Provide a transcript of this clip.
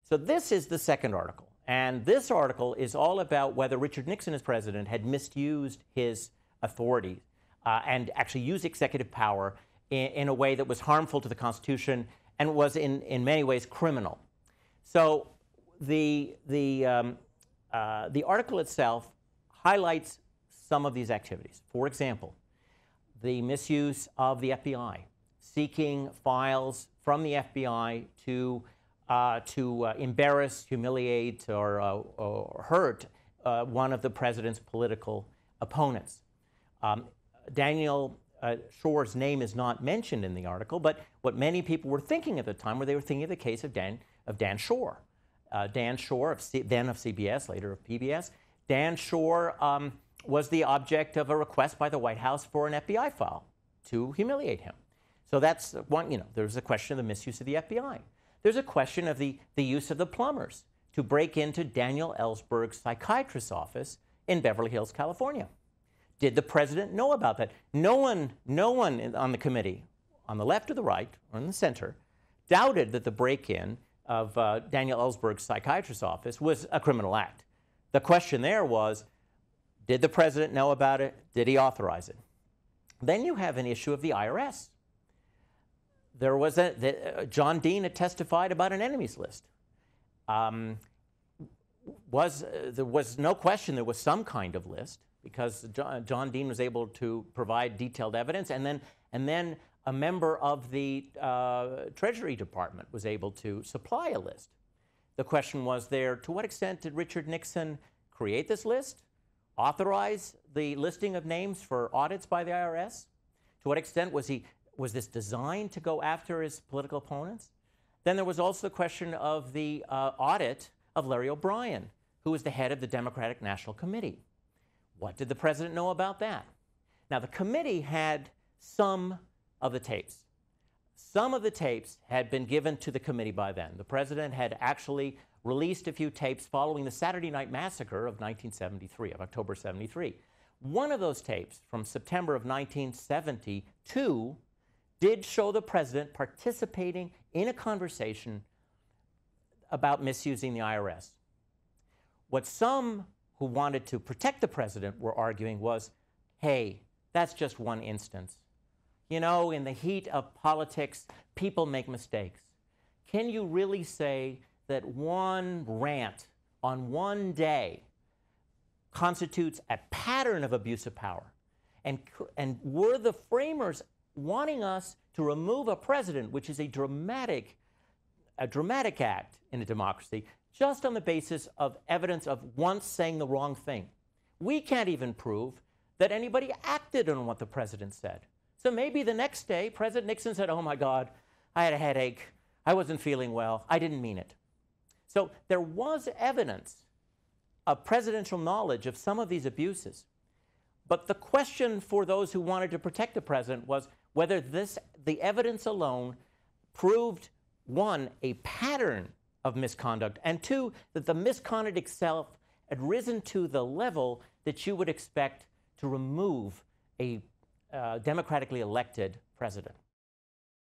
So this is the second article. And this article is all about whether Richard Nixon as president had misused his authority and actually used executive power in a way that was harmful to the Constitution and was in many ways criminal. So the article itself highlights some of these activities. For example, the misuse of the FBI, seeking files from the FBI to embarrass, humiliate, or hurt one of the president's political opponents. Daniel Shore's name is not mentioned in the article, but what many people were thinking at the time were they were thinking of the case of Dan Shore. Dan Shore, then of CBS, later of PBS. Dan Shore was the object of a request by the White House for an FBI file to humiliate him. So that's one, there's a question of the misuse of the FBI. There's a question of the use of the plumbers to break into Daniel Ellsberg's psychiatrist's office in Beverly Hills, California. Did the president know about that? No one on the committee, on the left or the right, or in the center, doubted that the break-in of Daniel Ellsberg's psychiatrist's office was a criminal act. The question there was, did the president know about it? Did he authorize it? Then you have an issue of the IRS. There was John Dean had testified about an enemies list. There was no question there was some kind of list because John Dean was able to provide detailed evidence, and then a member of the Treasury Department was able to supply a list. The question was there, to what extent did Richard Nixon create this list, authorize the listing of names for audits by the IRS? To what extent was this designed to go after his political opponents? Then there was also the question of the audit of Larry O'Brien, who was the head of the Democratic National Committee. What did the president know about that? Now, the committee had some of the tapes. Some of the tapes had been given to the committee by then. The president had actually released a few tapes following the Saturday Night Massacre of 1973, of October 73. One of those tapes from September of 1972 did show the president participating in a conversation about misusing the IRS. What some who wanted to protect the president were arguing was, hey, that's just one instance. In the heat of politics, people make mistakes. Can you really say that one rant on one day constitutes a pattern of abuse of power? And were the framers wanting us to remove a president, which is a dramatic act in a democracy, just on the basis of evidence of once saying the wrong thing? We can't even prove that anybody acted on what the president said. So maybe the next day, President Nixon said, oh my God, I had a headache, I wasn't feeling well, I didn't mean it. So there was evidence of presidential knowledge of some of these abuses. But the question for those who wanted to protect the president was whether the evidence alone proved, one, a pattern of misconduct, and two, that the misconduct itself had risen to the level that you would expect to remove a democratically elected president.